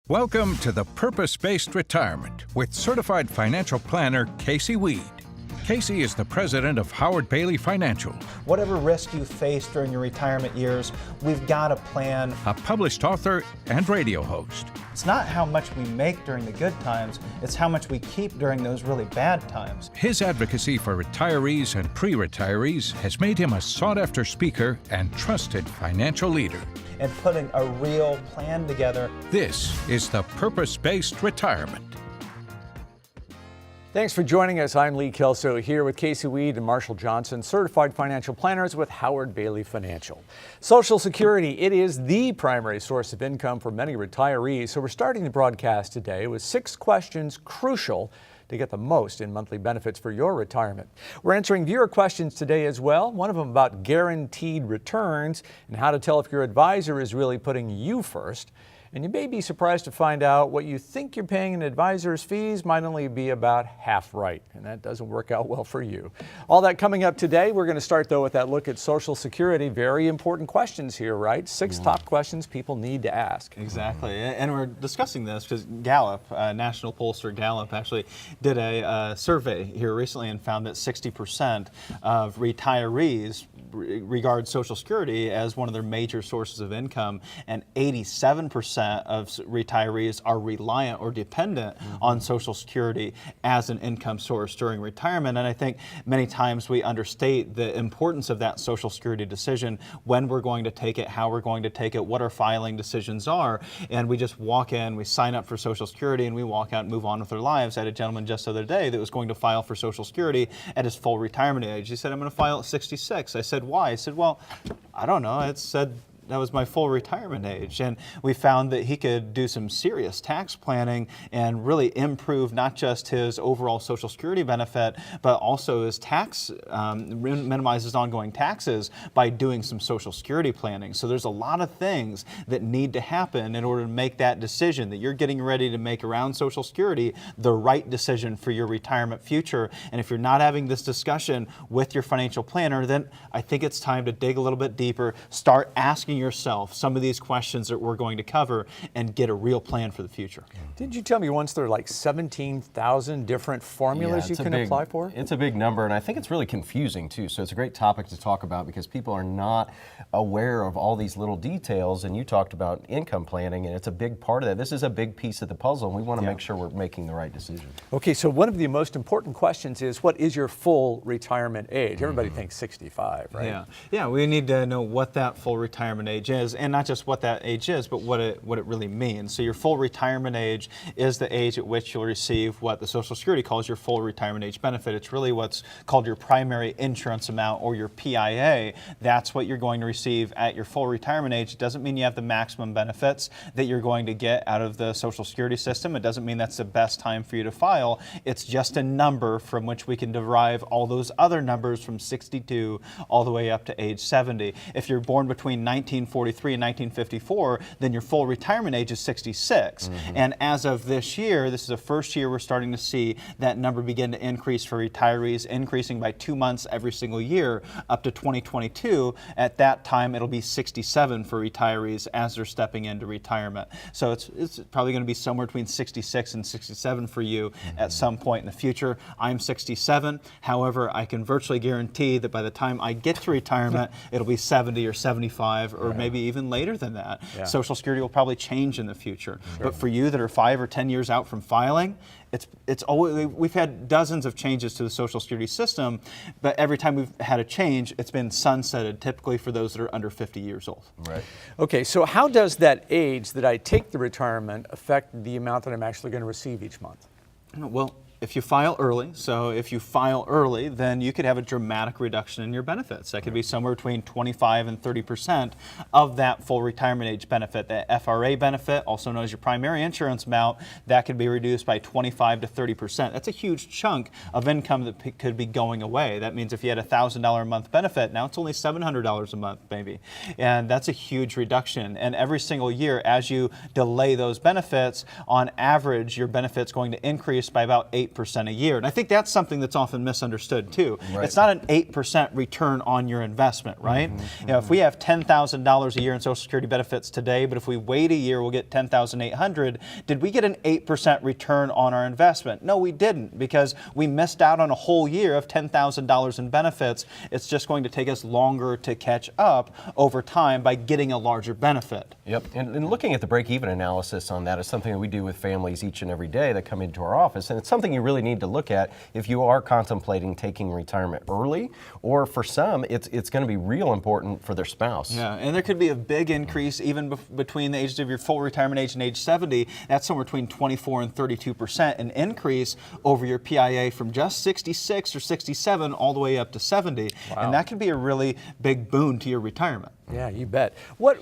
Welcome to the Purpose-Based Retirement with certified financial planner Casey Weade. Casey is the president of Howard Bailey Financial. Whatever risk you face during your retirement years, we've got a plan. A published author and radio host. It's not how much we make during the good times, it's how much we keep during those really bad times. His advocacy for retirees and pre-retirees has made him a sought-after speaker and trusted financial leader. And putting a real plan together. This is the Purpose-Based Retirement. Thanks for joining us. I'm Lee Kelso here with Casey Weade and Marshall Johnson, certified financial planners with Howard Bailey Financial. Social Security, it is the primary source of income for many retirees. So we're starting the broadcast today with 6 questions crucial to get the most in monthly benefits for your retirement. We're answering viewer questions today as well, one of them about guaranteed returns and how to tell if your advisor is really putting you first. And you may be surprised to find out what you think you're paying an advisor's fees might only be about half right, and that doesn't work out well for you. All that coming up today. We're going to start, though, with that look at Social Security. Very important questions here, right? 6 top questions people need to ask. Exactly, and we're discussing this because Gallup, National Pollster Gallup, actually did a survey here recently and found that 60% of retirees regard Social Security as one of their major sources of income, and 87% of retirees are reliant or dependent on Social Security as an income source during retirement. And I think many times we understate the importance of that Social Security decision, when we're going to take it, how we're going to take it, what our filing decisions are, and we just walk in, we sign up for Social Security, and we walk out and move on with our lives. I had a gentleman just the other day that was going to file for Social Security at his full retirement age. He said, I'm going to file at 66. I said, why? I said, well, I don't know. It said that was my full retirement age. And we found that he could do some serious tax planning and really improve not just his overall Social Security benefit, but also his tax, minimize his ongoing taxes by doing some Social Security planning. So there's a lot of things that need to happen in order to make that decision that you're getting ready to make around Social Security the right decision for your retirement future. And if you're not having this discussion with your financial planner, then I think it's time to dig a little bit deeper, start asking yourself some of these questions that we're going to cover, and get a real plan for the future. Didn't you tell me once there are like 17,000 different formulas you can apply for? It's a big number, and I think it's really confusing too. So it's a great topic to talk about because people are not aware of all these little details, and you talked about income planning, and it's a big part of that. This is a big piece of the puzzle, and we want to make sure we're making the right decision. Okay, so one of the most important questions is, what is your full retirement age? Everybody thinks 65, right? Yeah, we need to know what that full retirement age is, and not just what that age is, but what it really means. So your full retirement age is the age at which you'll receive what the Social Security calls your full retirement age benefit. It's really what's called your primary insurance amount, or your PIA. That's what you're going to receive at your full retirement age. It doesn't mean you have the maximum benefits that you're going to get out of the Social Security system. It doesn't mean that's the best time for you to file. It's just a number from which we can derive all those other numbers from 62 all the way up to age 70. If you're born between 1943 and 1954, then your full retirement age is 66. And as of this year, this is the first year we're starting to see that number begin to increase for retirees, increasing by 2 months every single year up to 2022. At that time, it'll be 67 for retirees as they're stepping into retirement. So it's probably going to be somewhere between 66 and 67 for you at some point in the future. I'm 67. However, I can virtually guarantee that by the time I get to retirement, it'll be 70 or 75, or maybe even later than that. Social Security will probably change in the future. But for you that are 5 or 10 years out from filing, it's always, we've had dozens of changes to the Social Security system, but every time we've had a change, it's been sunsetted, typically for those that are under 50 years old. Right. Okay, so how does that age that I take the retirement affect the amount that I'm actually going to receive each month? Well, if you file early, then you could have a dramatic reduction in your benefits. That could be somewhere between 25 and 30% of that full retirement age benefit. That FRA benefit, also known as your primary insurance amount, that could be reduced by 25 to 30%. That's a huge chunk of income that could be going away. That means if you had a $1,000 a month benefit, now it's only $700 a month, maybe. And that's a huge reduction. And every single year, as you delay those benefits, on average, your benefit's going to increase by about 8%. 8% a year. And I think that's something that's often misunderstood too. Right. It's not an 8% return on your investment, right? You know, if we have $10,000 a year in Social Security benefits today, but if we wait a year, we'll get $10,800. Did we get an 8% return on our investment? No, we didn't, because we missed out on a whole year of $10,000 in benefits. It's just going to take us longer to catch up over time by getting a larger benefit. Yep, and looking at the break-even analysis on that is something that we do with families each and every day that come into our office, and it's something you really need to look at if you are contemplating taking retirement early, or for some, it's going to be real important for their spouse. Yeah, and there could be a big increase even between the ages of your full retirement age and age 70. That's somewhere between 24 and 32%, an increase over your PIA from just 66 or 67 all the way up to 70. Wow. And that could be a really big boon to your retirement. Yeah, you bet. What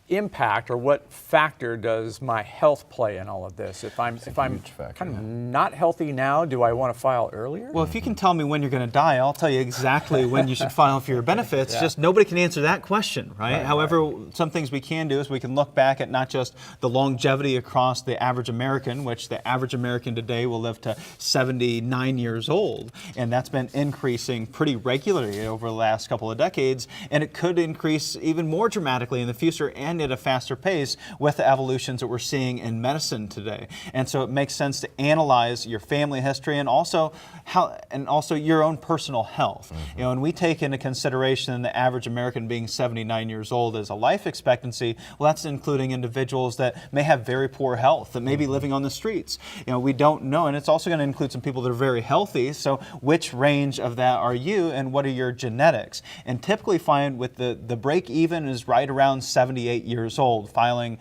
impact or what factor does my health play in all of this? If I'm kind of not healthy now, do I want to file earlier? Well, if you can tell me when you're going to die, I'll tell you exactly when you should file for your benefits. Yeah. Just nobody can answer that question, right? However, some things we can do is we can look back at not just the longevity across the average American, which the average American today will live to 79 years old, and that's been increasing pretty regularly over the last couple of decades, and it could increase even more dramatically in the future and at a faster pace with the evolutions that we're seeing in medicine today. And so it makes sense to analyze your family history and also your own personal health. You know, and we take into consideration the average American being 79 years old as a life expectancy. Well, that's including individuals that may have very poor health, that may be living on the streets. You know, we don't know, and it's also going to include some people that are very healthy. So which range of that are you, and what are your genetics? And typically find with the break even is right around 78 years old, filing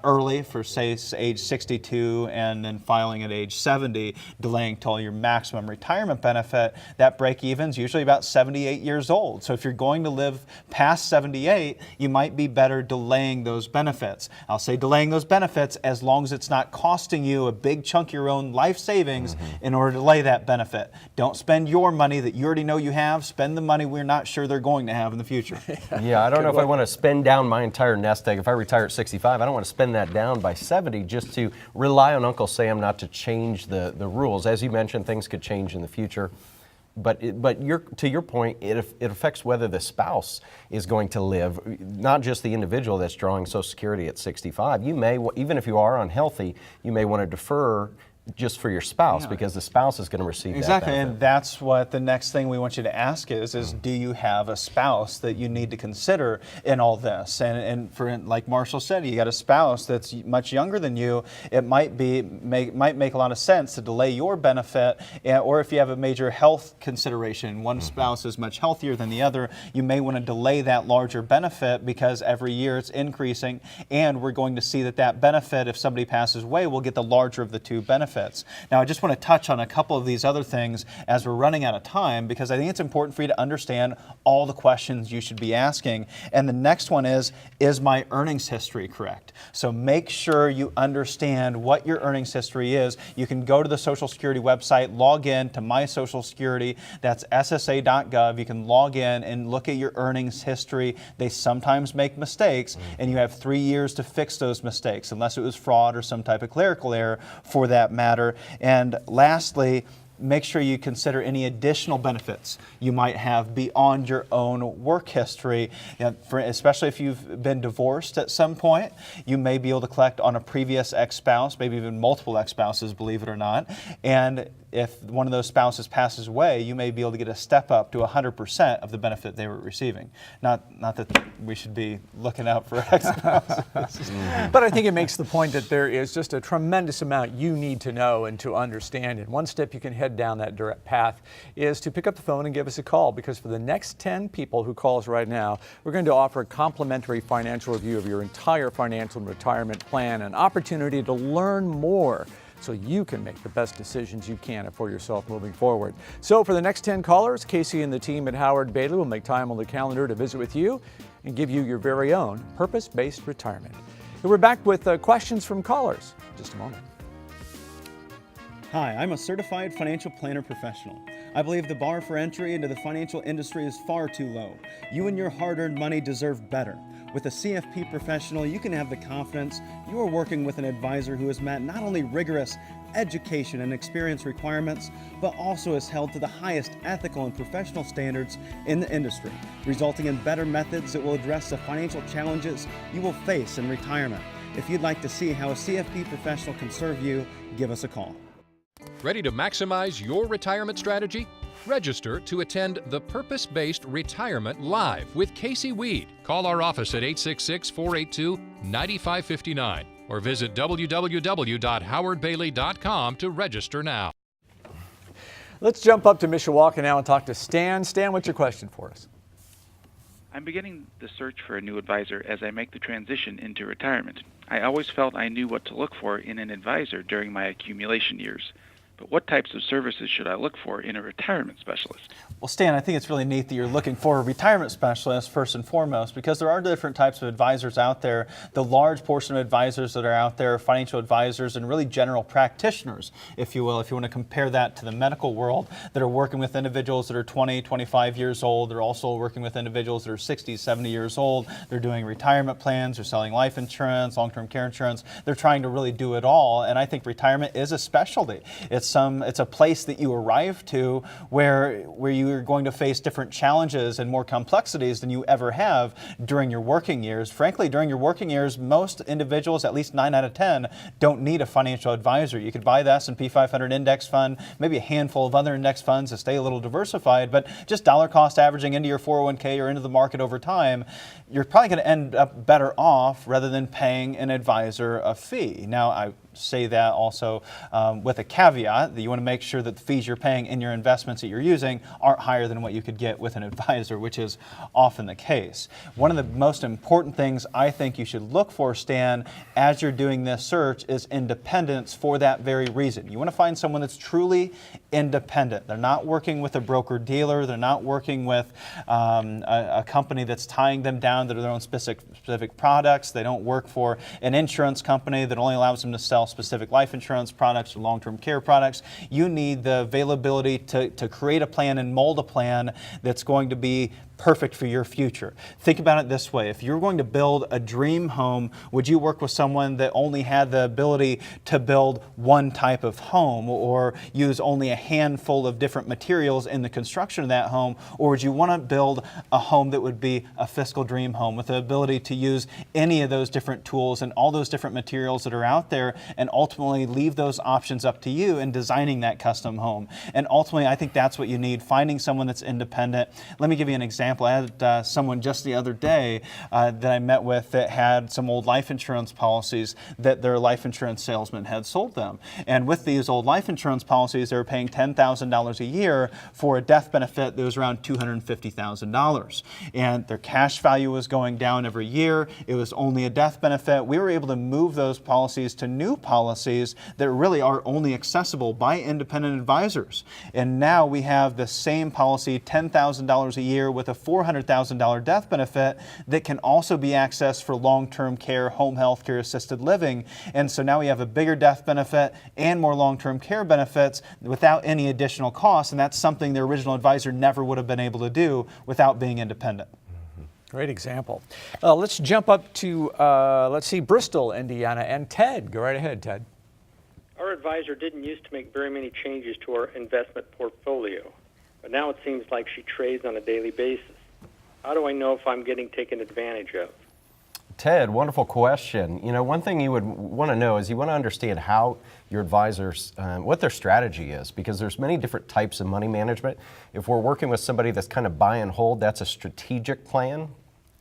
early for say age 62 and then filing at age 70, delaying till your maximum retirement benefit. That break even is usually about 78 years old. So if you're going to live past 78, you might be better delaying those benefits. I'll say delaying those benefits as long as it's not costing you a big chunk of your own life savings in order to delay that benefit. Don't spend your money that you already know you have. Spend the money we're not sure they're going to have in the future. Yeah, I don't know if I want to spend down my entire nest egg. If I retire at 65, I don't want to spend that down by 70 just to rely on Uncle Sam not to change the rules. As you mentioned, things could change in the future. But to your point, it affects whether the spouse is going to live, not just the individual that's drawing Social Security at 65. You may, even if you are unhealthy, you may want to defer just for your spouse, because the spouse is going to receive exactly, that benefit. and that's what the next thing we want you to ask is do you have a spouse that you need to consider in all this? And for, like Marshall said, you got a spouse that's much younger than you. It might make a lot of sense to delay your benefit, or if you have a major health consideration, one spouse is much healthier than the other, you may want to delay that larger benefit because every year it's increasing, and we're going to see that benefit, if somebody passes away, will get the larger of the two benefits. Now, I just want to touch on a couple of these other things as we're running out of time, because I think it's important for you to understand all the questions you should be asking. And the next one is my earnings history correct? So make sure you understand what your earnings history is. You can go to the Social Security website, log in to My Social Security, that's ssa.gov. You can log in and look at your earnings history. They sometimes make mistakes, and you have 3 years to fix those mistakes, unless it was fraud or some type of clerical error for that matter. And lastly, make sure you consider any additional benefits you might have beyond your own work history. Especially if you've been divorced at some point, you may be able to collect on a previous ex-spouse, maybe even multiple ex-spouses, believe it or not. And if one of those spouses passes away, you may be able to get a step up to 100% of the benefit they were receiving. Not that we should be looking out for ex-spouses. But I think it makes the point that there is just a tremendous amount you need to know and to understand. And one step you can head down that direct path is to pick up the phone and give us a call, because for the next 10 people who call us right now, we're going to offer a complimentary financial review of your entire financial and retirement plan, an opportunity to learn more so you can make the best decisions you can for yourself moving forward. So for the next 10 callers, Casey and the team at Howard Bailey will make time on the calendar to visit with you and give you your very own purpose-based retirement. And we're back with questions from callers in just a moment. Hi, I'm a certified financial planner professional. I believe the bar for entry into the financial industry is far too low. You and your hard-earned money deserve better. With a CFP professional, you can have the confidence you are working with an advisor who has met not only rigorous education and experience requirements, but also is held to the highest ethical and professional standards in the industry, resulting in better methods that will address the financial challenges you will face in retirement. If you'd like to see how a CFP professional can serve you, give us a call. Ready to maximize your retirement strategy? Register to attend the Purpose-Based Retirement Live with Casey Weade. Call our office at 866-482-9559 or visit www.howardbailey.com to register now. Let's jump up to Mishawaka now and talk to Stan. Stan, what's your question for us? I'm beginning the search for a new advisor as I make the transition into retirement. I always felt I knew what to look for in an advisor during my accumulation years. But what types of services should I look for in a retirement specialist? Well, Stan, I think it's really neat that you're looking for a retirement specialist first and foremost, because there are different types of advisors out there. The large portion of advisors that are out there, financial advisors and really general practitioners, if you will, if you want to compare that to the medical world, that are working with individuals that are 20, 25 years old. They're also working with individuals that are 60, 70 years old. They're doing retirement plans, they're selling life insurance, long-term care insurance. They're trying to really do it all, and I think retirement is a specialty. It's a place that you arrive to where you are going to face different challenges and more complexities than you ever have during your working years. Frankly, during your working years, most individuals, at least 9 out of 10, don't need a financial advisor. You could buy the S&P 500 index fund, maybe a handful of other index funds to stay a little diversified, but just dollar cost averaging into your 401k or into the market over time, you're probably going to end up better off rather than paying an advisor a fee. Now, I say that also with a caveat that you want to make sure that the fees you're paying in your investments that you're using aren't higher than what you could get with an advisor, which is often the case. One of the most important things I think you should look for, Stan, as you're doing this search is independence for that very reason. You want to find someone that's truly independent. They're not working with a broker-dealer. They're not working with a company that's tying them down to their own specific products. They don't work for an insurance company that only allows them to sell specific life insurance products or long-term care products. You need the availability to create a plan and mold a plan that's going to be perfect for your future. Think about it this way. If you're going to build a dream home, would you work with someone that only had the ability to build one type of home or use only a handful of different materials in the construction of that home? Or would you want to build a home that would be a fiscal dream home with the ability to use any of those different tools and all those different materials that are out there and ultimately leave those options up to you in designing that custom home? And ultimately, I think that's what you need, finding someone that's independent. Let me give you an example. I had someone just the other day that I met with that had some old life insurance policies that their life insurance salesman had sold them. And with these old life insurance policies, they were paying $10,000 a year for a death benefit that was around $250,000. And their cash value was going down every year. It was only a death benefit. We were able to move those policies to new policies that really are only accessible by independent advisors. And now we have the same policy, $10,000 a year with a $400,000 death benefit that can also be accessed for long-term care, home health care, assisted living. And so now we have a bigger death benefit and more long-term care benefits without any additional costs. And that's something the original advisor never would have been able to do without being independent. Great example. Let's jump up to, let's see, Bristol, Indiana, and Ted. Go right ahead, Ted. Our advisor didn't used to make very many changes to our investment portfolio, but now it seems like she trades on a daily basis. How do I know if I'm getting taken advantage of? Ted, wonderful question. You know, one thing you would want to know is you want to understand how your advisors, what their strategy is, because there's many different types of money management. If we're working with somebody that's kind of buy and hold, that's a strategic plan.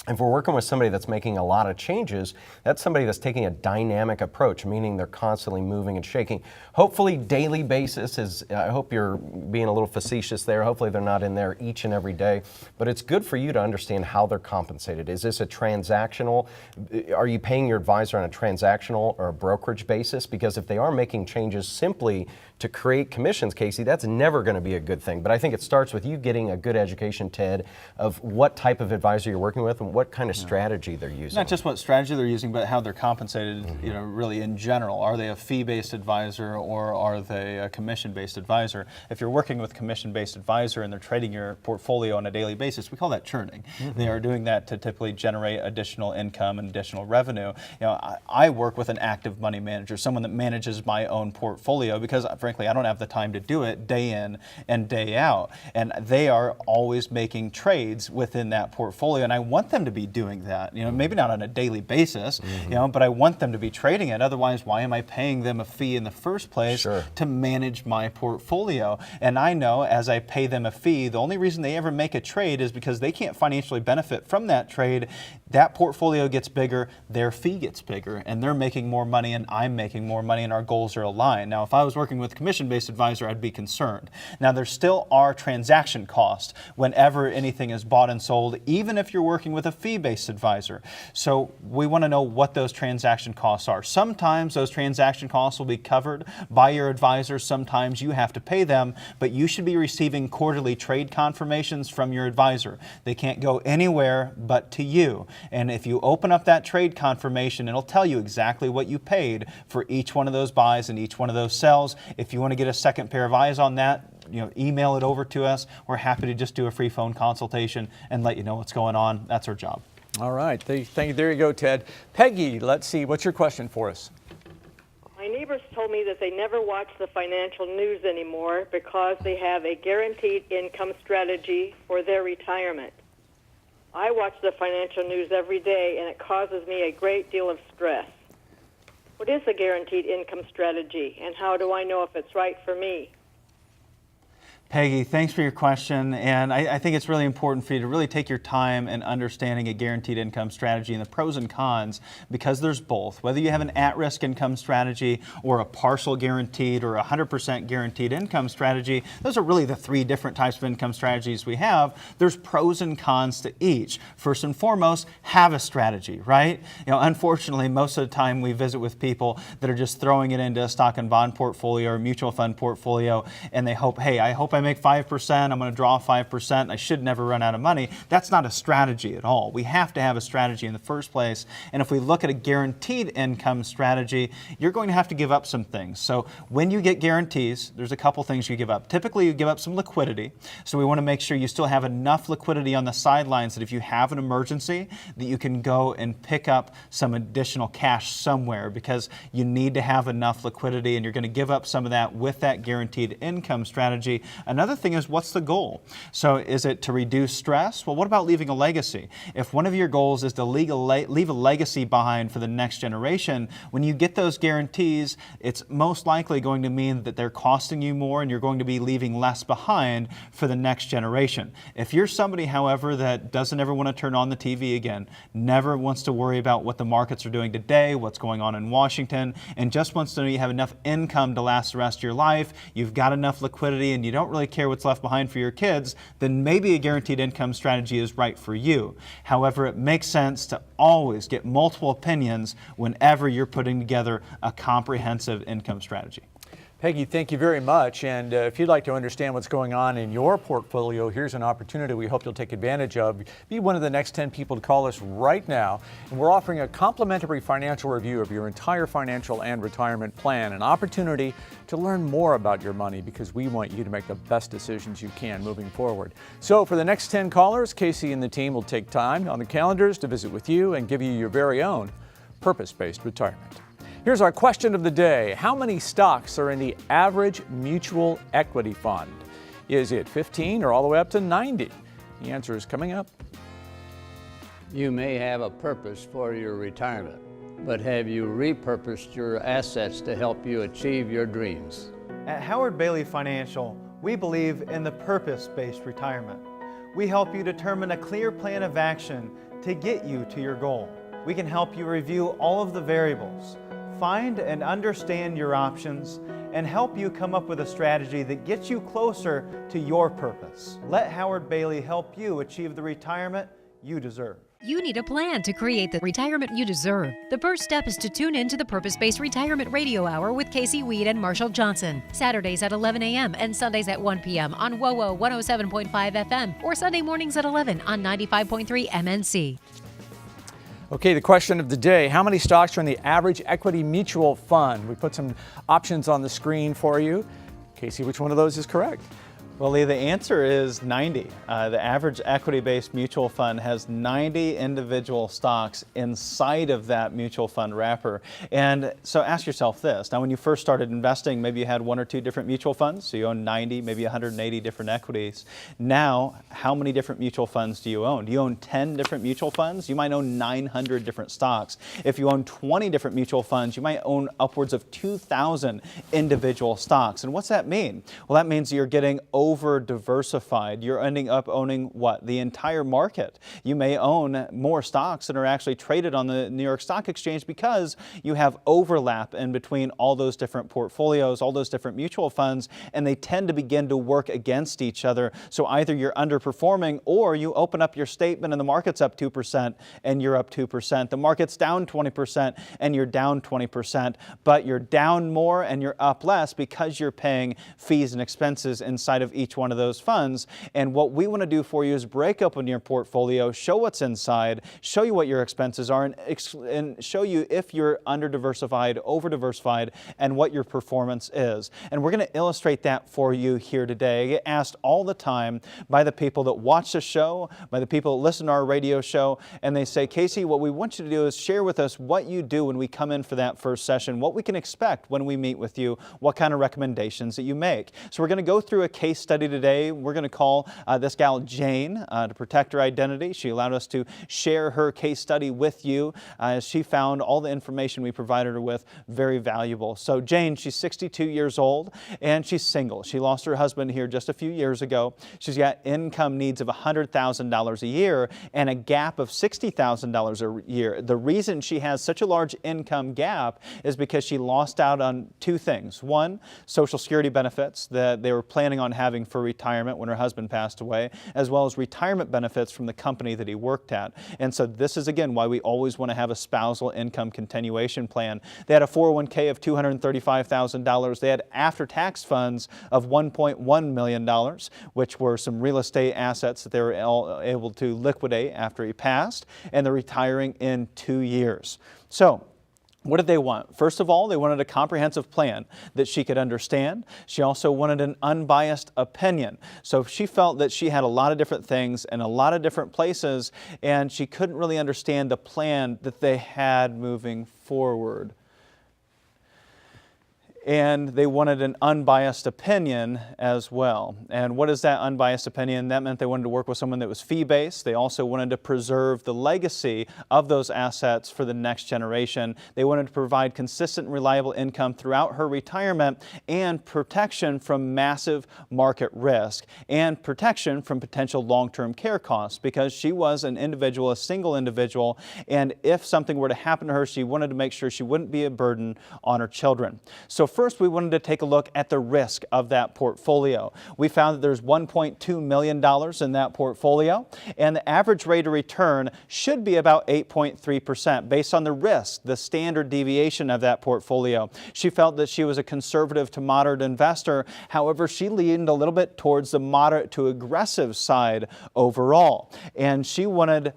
If we're working with somebody that's making a lot of changes, that's somebody that's taking a dynamic approach, meaning they're constantly moving and shaking. Hopefully daily basis is, I hope you're being a little facetious there, hopefully they're not in there each and every day, but it's good for you to understand how they're compensated. Is this a transactional, are you paying your advisor on a transactional or a brokerage basis? Because if they are making changes simply to create commissions, Casey, that's never going to be a good thing. But I think it starts with you getting a good education, Ted, of what type of advisor you're working with and what kind of strategy they're using. Not just what strategy they're using, but how they're compensated, really in general. Are they a fee-based advisor or are they a commission-based advisor? If you're working with a commission-based advisor and they're trading your portfolio on a daily basis, we call that churning. They are doing that to typically generate additional income and additional revenue. I work with an active money manager, someone that manages my own portfolio because, frankly, I don't have the time to do it day in and day out. And they are always making trades within that portfolio, and I want them to be doing that. Maybe not on a daily basis, but I want them to be trading it. Otherwise, why am I paying them a fee in the first place to manage my portfolio? And I know as I pay them a fee, the only reason they ever make a trade is because they can't financially benefit from that trade. That portfolio gets bigger, their fee gets bigger, and they're making more money and I'm making more money, and our goals are aligned. Now, if I was working with a commission-based advisor, I'd be concerned. Now, there still are transaction costs whenever anything is bought and sold, even if you're working with a fee-based advisor. So we want to know what those transaction costs are. Sometimes those transaction costs will be covered by your advisor. Sometimes you have to pay them, but you should be receiving quarterly trade confirmations from your advisor. They can't go anywhere but to you. And if you open up that trade confirmation, it'll tell you exactly what you paid for each one of those buys and each one of those sells. If you want to get a second pair of eyes on that, email it over to us. We're happy to just do a free phone consultation and let you know what's going on. That's our job. All right. Thank you. There you go, Ted. Peggy, let's see. What's your question for us? My neighbors told me that they never watch the financial news anymore because they have a guaranteed income strategy for their retirement. I watch the financial news every day, and it causes me a great deal of stress. What is a guaranteed income strategy, and how do I know if it's right for me? Peggy, thanks for your question, and I think it's really important for you to really take your time in understanding a guaranteed income strategy and the pros and cons, because there's both. Whether you have an at-risk income strategy or a partial guaranteed or 100% guaranteed income strategy, those are really the three different types of income strategies we have. There's pros and cons to each. First and foremost, have a strategy, right? Unfortunately, most of the time we visit with people that are just throwing it into a stock and bond portfolio or mutual fund portfolio, and they hope, hey, I hope I make 5%, I'm going to draw 5%, I should never run out of money. That's not a strategy at all. We have to have a strategy in the first place. And if we look at a guaranteed income strategy, you're going to have to give up some things. So when you get guarantees, there's a couple things you give up. Typically, you give up some liquidity. So we want to make sure you still have enough liquidity on the sidelines that if you have an emergency, that you can go and pick up some additional cash somewhere, because you need to have enough liquidity, and you're going to give up some of that with that guaranteed income strategy. Another thing is, what's the goal? So is it to reduce stress? Well, what about leaving a legacy? If one of your goals is to leave a legacy behind for the next generation, when you get those guarantees, it's most likely going to mean that they're costing you more and you're going to be leaving less behind for the next generation. If you're somebody, however, that doesn't ever want to turn on the TV again, never wants to worry about what the markets are doing today, what's going on in Washington, and just wants to know you have enough income to last the rest of your life, you've got enough liquidity, and you don't really care what's left behind for your kids, then maybe a guaranteed income strategy is right for you. However, it makes sense to always get multiple opinions whenever you're putting together a comprehensive income strategy. Peggy, thank you very much. And if you'd like to understand what's going on in your portfolio, here's an opportunity we hope you'll take advantage of. Be one of the next 10 people to call us right now. And we're offering a complimentary financial review of your entire financial and retirement plan, an opportunity to learn more about your money, because we want you to make the best decisions you can moving forward. So for the next 10 callers, Casey and the team will take time on the calendars to visit with you and give you your very own purpose-based retirement. Here's our question of the day. How many stocks are in the average mutual equity fund? Is it 15 or all the way up to 90? The answer is coming up. You may have a purpose for your retirement, but have you repurposed your assets to help you achieve your dreams? At Howard Bailey Financial, we believe in the purpose-based retirement. We help you determine a clear plan of action to get you to your goal. We can help you review all of the variables, find and understand your options, and help you come up with a strategy that gets you closer to your purpose. Let Howard Bailey help you achieve the retirement you deserve. You need a plan to create the retirement you deserve. The first step is to tune in to the Purpose-Based Retirement Radio Hour with Casey Weade and Marshall Johnson. Saturdays at 11 a.m. and Sundays at 1 p.m. on WOWO 107.5 FM or Sunday mornings at 11 on 95.3 MNC. Okay, the question of the day, how many stocks are in the average equity mutual fund? We put some options on the screen for you. Casey, which one of those is correct? Well, Lee, the answer is 90. The average equity-based mutual fund has 90 individual stocks inside of that mutual fund wrapper. And so ask yourself this. Now, when you first started investing, maybe you had 1 or 2 different mutual funds, so you own 90, maybe 180 different equities. Now, how many different mutual funds do you own? Do you own 10 different mutual funds? You might own 900 different stocks. If you own 20 different mutual funds, you might own upwards of 2,000 individual stocks. And what's that mean? Well, that means you're getting over diversified. You're ending up owning what? The entire market. You may own more stocks that are actually traded on the New York Stock Exchange because you have overlap in between all those different portfolios, all those different mutual funds, and they tend to begin to work against each other. So either you're underperforming or you open up your statement and the market's up 2% and you're up 2%. The market's down 20% and you're down 20%, but you're down more and you're up less because you're paying fees and expenses inside of each one of those funds. And what we want to do for you is break open your portfolio, show what's inside, show you what your expenses are, and show you if you're under-diversified, over-diversified, and what your performance is. And we're going to illustrate that for you here today. I get asked all the time by the people that watch the show, by the people that listen to our radio show, and they say, Casey, what we want you to do is share with us what you do when we come in for that first session, what we can expect when we meet with you, what kind of recommendations that you make. So we're going to go through a case study today. We're going to call this gal Jane to protect her identity. She allowed us to share her case study with you as she found all the information we provided her with very valuable. So Jane, she's 62 years old and she's single. She lost her husband here just a few years ago. She's got income needs of $100,000 a year and a gap of $60,000 a year. The reason she has such a large income gap is because she lost out on 2 things. One, Social Security benefits that they were planning on having for retirement when her husband passed away, as well as retirement benefits from the company that he worked at. And so this is, again, why we always want to have a spousal income continuation plan. They had a 401k of $235,000. They had after-tax funds of $1.1 million, which were some real estate assets that they were able to liquidate after he passed, and they're retiring in 2 years. So, what did they want? First of all, they wanted a comprehensive plan that she could understand. She also wanted an unbiased opinion. So she felt that she had a lot of different things in a lot of different places, and she couldn't really understand the plan that they had moving forward. And they wanted an unbiased opinion as well. And what is that unbiased opinion? That meant they wanted to work with someone that was fee-based. They also wanted to preserve the legacy of those assets for the next generation. They wanted to provide consistent and reliable income throughout her retirement and protection from massive market risk and protection from potential long-term care costs because she was an individual, a single individual, and if something were to happen to her, she wanted to make sure she wouldn't be a burden on her children. So first, we wanted to take a look at the risk of that portfolio. We found that there's $1.2 million in that portfolio, and the average rate of return should be about 8.3% based on the risk, the standard deviation of that portfolio. She felt that she was a conservative to moderate investor. However, she leaned a little bit towards the moderate to aggressive side overall, and she wanted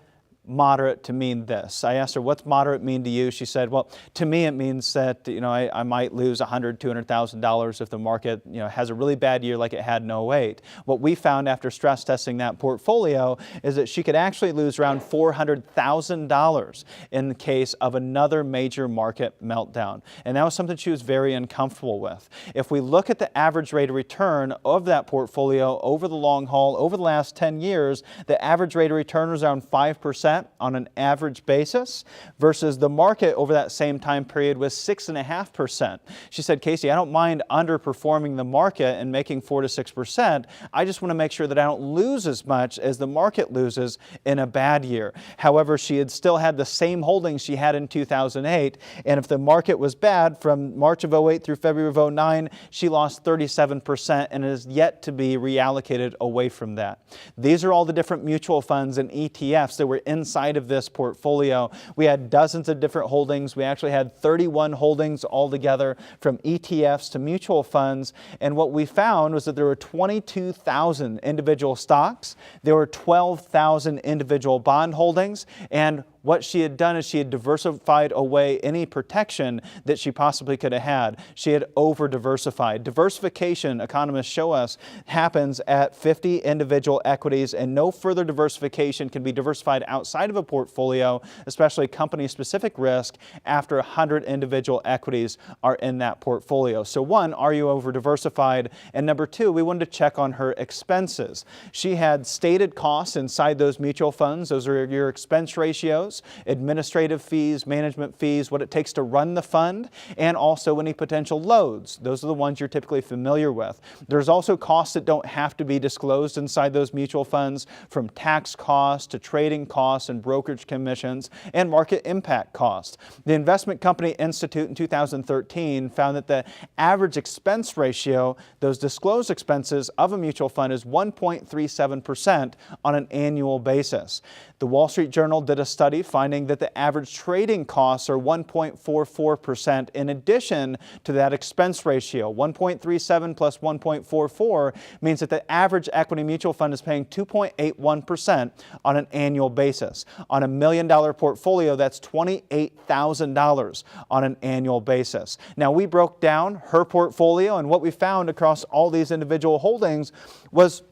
moderate to mean this. I asked her, what's moderate mean to you? She said, well, to me it means that, I might lose $100,000, $200,000 if the market, has a really bad year like it had in 2008. What we found after stress testing that portfolio is that she could actually lose around $400,000 in the case of another major market meltdown. And that was something she was very uncomfortable with. If we look at the average rate of return of that portfolio over the long haul, over the last 10 years, the average rate of return was around 5% on an average basis versus the market over that same time period was 6.5%. She said, Casey, I don't mind underperforming the market and making 4 to 6%. I just want to make sure that I don't lose as much as the market loses in a bad year. However, she had still had the same holdings she had in 2008, and if the market was bad from March of 2008 through February of 2009, she lost 37% and is yet to be reallocated away from that. These are all the different mutual funds and ETFs that were inside of this portfolio. We had dozens of different holdings. We actually had 31 holdings altogether, from ETFs to mutual funds. And what we found was that there were 22,000 individual stocks. There were 12,000 individual bond holdings. And what she had done is she had diversified away any protection that she possibly could have had. She had over-diversified. Diversification, economists show us, happens at 50 individual equities, and no further diversification can be diversified outside of a portfolio, especially company-specific risk, after 100 individual equities are in that portfolio. So one, are you over-diversified? And number two, we wanted to check on her expenses. She had stated costs inside those mutual funds. Those are your expense ratios, administrative fees, management fees, what it takes to run the fund, and also any potential loads. Those are the ones you're typically familiar with. There's also costs that don't have to be disclosed inside those mutual funds, from tax costs to trading costs and brokerage commissions and market impact costs. The Investment Company Institute in 2013 found that the average expense ratio, those disclosed expenses of a mutual fund, is 1.37% on an annual basis. The Wall Street Journal did a study finding that the average trading costs are 1.44% in addition to that expense ratio. 1.37 plus 1.44 means that the average equity mutual fund is paying 2.81% on an annual basis. On a $1 million portfolio, that's $28,000 on an annual basis. Now, we broke down her portfolio, and what we found across all these individual holdings was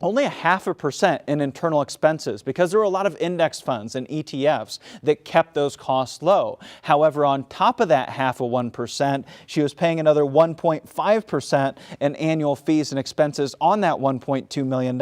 only 0.5% in internal expenses, because there were a lot of index funds and ETFs that kept those costs low. However, on top of that 0.5%, she was paying another 1.5% in annual fees and expenses on that $1.2 million,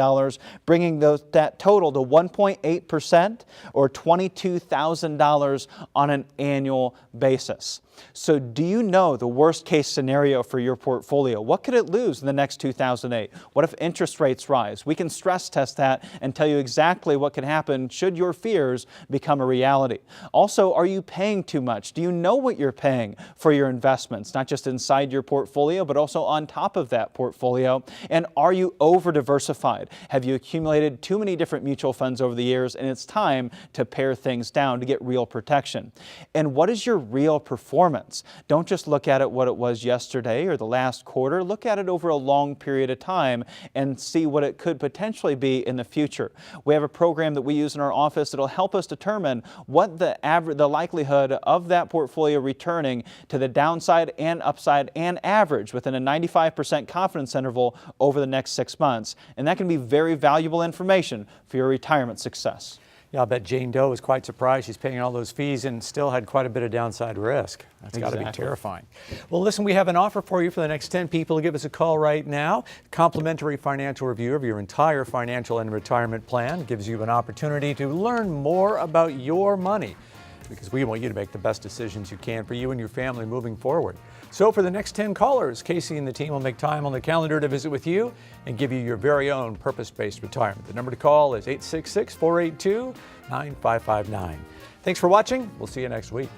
bringing that total to 1.8% or $22,000 on an annual basis. So do you know the worst case scenario for your portfolio? What could it lose in the next 2008? What if interest rates rise? We can stress test that and tell you exactly what could happen should your fears become a reality. Also, are you paying too much? Do you know what you're paying for your investments, not just inside your portfolio, but also on top of that portfolio? And are you over-diversified? Have you accumulated too many different mutual funds over the years, and it's time to pare things down to get real protection? And what is your real performance? Don't just look at it what it was yesterday or the last quarter. Look at it over a long period of time and see what it could potentially be in the future. We have a program that we use in our office that will help us determine what the likelihood of that portfolio returning to the downside and upside and average within a 95% confidence interval over the next 6 months. And that can be very valuable information for your retirement success. Yeah, I bet Jane Doe was quite surprised. She's paying all those fees and still had quite a bit of downside risk. That's got to be terrifying. Well, listen, we have an offer for you for the next 10 people to give us a call right now. Complimentary financial review of your entire financial and retirement plan gives you an opportunity to learn more about your money, because we want you to make the best decisions you can for you and your family moving forward. So for the next 10 callers, Casey and the team will make time on the calendar to visit with you and give you your very own purpose-based retirement. The number to call is 866-482-9559. Thanks for watching. We'll see you next week.